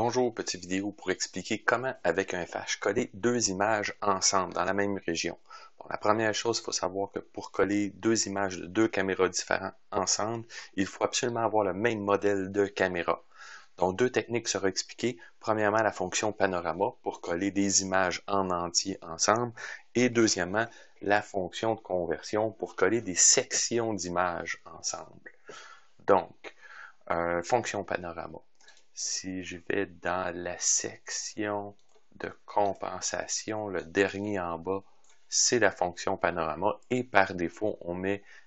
Bonjour, petite vidéo pour expliquer comment, avec un FH, coller deux images ensemble dans la même région. Bon, la première chose, il faut savoir que pour coller deux images de deux caméras différentes ensemble, il faut absolument avoir le même modèle de caméra. Donc, deux techniques seront expliquées. Premièrement, la fonction panorama pour coller des images en entier ensemble. Et deuxièmement, la fonction de conversion pour coller des sections d'images ensemble. Donc, fonction panorama. Si je vais dans la section de compensation, le dernier en bas, c'est la fonction panorama et par défaut,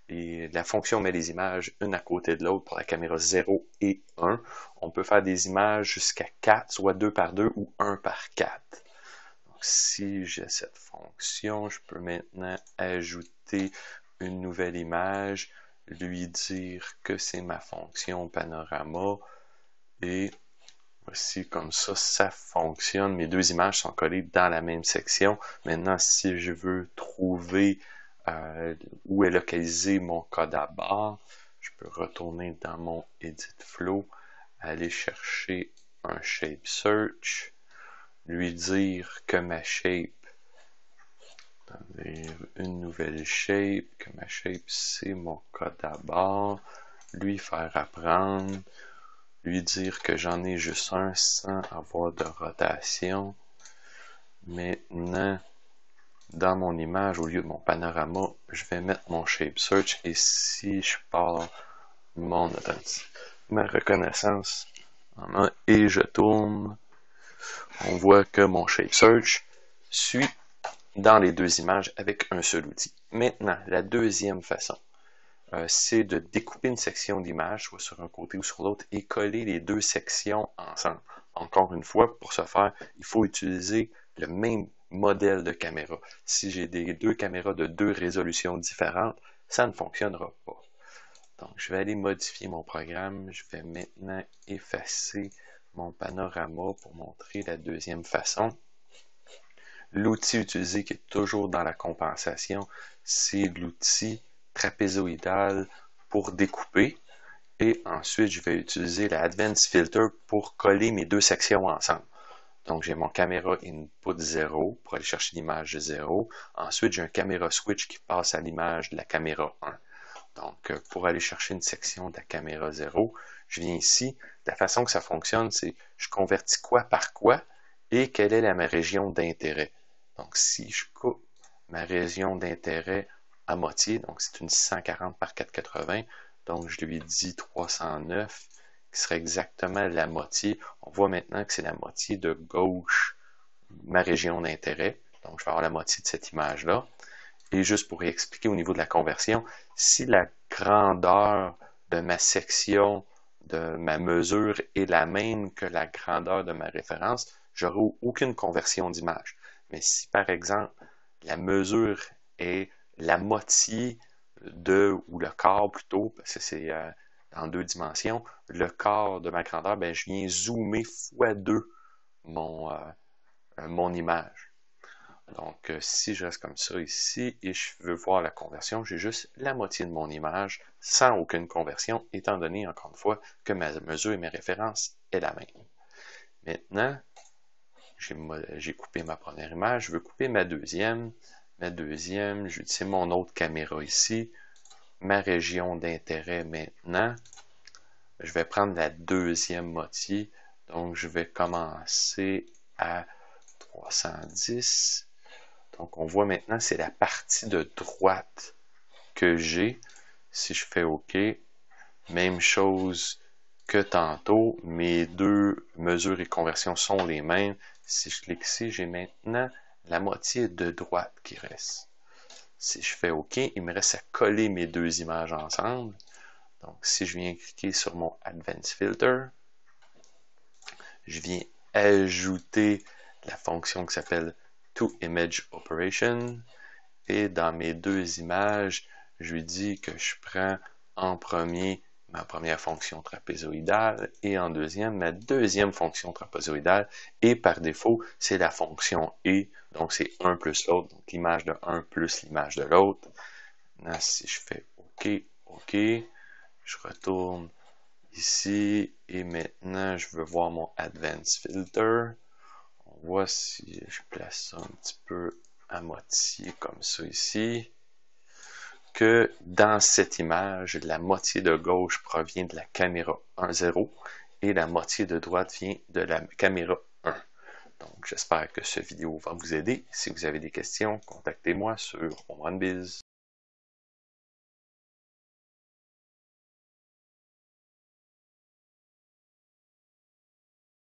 la fonction met les images une à côté de l'autre pour la caméra 0 et 1. On peut faire des images jusqu'à 4, soit 2 par 2 ou 1 par 4. Donc, si j'ai cette fonction, je peux maintenant ajouter une nouvelle image, lui dire que c'est ma fonction panorama et voici comme ça fonctionne. Mes deux images sont collées dans la même section. Maintenant, si je veux trouver où est localisé mon code à barre, je peux retourner dans mon Edit Flow, aller chercher un Shape Search, lui dire que ma shape, une nouvelle shape, que ma shape c'est mon code à barre, lui faire apprendre, lui dire que j'en ai juste un sans avoir de rotation. Maintenant, dans mon image, au lieu de mon panorama, je vais mettre mon Shape Search et si je pars ma reconnaissance en main et je tourne, on voit que mon Shape Search suit dans les deux images avec un seul outil. Maintenant, la deuxième façon, c'est de découper une section d'image, soit sur un côté ou sur l'autre, et coller les deux sections ensemble. Encore une fois, pour ce faire, il faut utiliser le même modèle de caméra. Si j'ai deux caméras de deux résolutions différentes, ça ne fonctionnera pas. Donc, je vais aller modifier mon programme. Je vais maintenant effacer mon panorama pour montrer la deuxième façon. L'outil utilisé qui est toujours dans la compensation, c'est l'outil trapézoïdal pour découper. Et ensuite, je vais utiliser la Advanced Filter pour coller mes deux sections ensemble. Donc, j'ai mon caméra input 0 pour aller chercher l'image 0. Ensuite, j'ai un caméra switch qui passe à l'image de la caméra 1. Donc, pour aller chercher une section de la caméra 0, je viens ici. La façon que ça fonctionne, c'est je convertis quoi par quoi et quelle est ma région d'intérêt. Donc, si je coupe ma région d'intérêt à moitié, donc c'est une 640 par 480, donc je lui dis 309, qui serait exactement la moitié. On voit maintenant que c'est la moitié de gauche, ma région d'intérêt. Donc, je vais avoir la moitié de cette image-là. Et juste pour expliquer au niveau de la conversion, si la grandeur de ma section, de ma mesure est la même que la grandeur de ma référence, j'aurai aucune conversion d'image. Mais si, par exemple, la mesure est la moitié ou le quart plutôt, parce que c'est en deux dimensions, le quart de ma grandeur, ben, je viens zoomer x2 mon image. Donc, si je reste comme ça ici et je veux voir la conversion, j'ai juste la moitié de mon image sans aucune conversion, étant donné, encore une fois, que ma mesure et mes références est la même. Maintenant, j'ai coupé ma première image, je veux couper ma deuxième. Ma deuxième, je c'est mon autre caméra ici. Ma région d'intérêt maintenant. Je vais prendre la deuxième moitié. Donc, je vais commencer à 310. Donc, on voit maintenant, c'est la partie de droite que j'ai. Si je fais OK, même chose que tantôt, mes deux mesures et conversions sont les mêmes. Si je clique ici, j'ai maintenant la moitié de droite qui reste. Si je fais OK, il me reste à coller mes deux images ensemble. Donc, si je viens cliquer sur mon Advanced Filter, je viens ajouter la fonction qui s'appelle ToImage Operation. Et dans mes deux images, je lui dis que je prends en premier ma première fonction trapézoïdale et en deuxième, ma deuxième fonction trapézoïdale. Et par défaut, c'est la fonction et, donc c'est un plus l'autre, donc l'image de un plus l'image de l'autre. Maintenant, si je fais OK, OK, je retourne ici. Et maintenant, je veux voir mon Advanced Filter. On voit si je place ça un petit peu à moitié comme ça ici, que dans cette image, la moitié de gauche provient de la caméra 1.0 et la moitié de droite vient de la caméra 1. Donc, j'espère que cette vidéo va vous aider. Si vous avez des questions, contactez-moi sur OneBiz.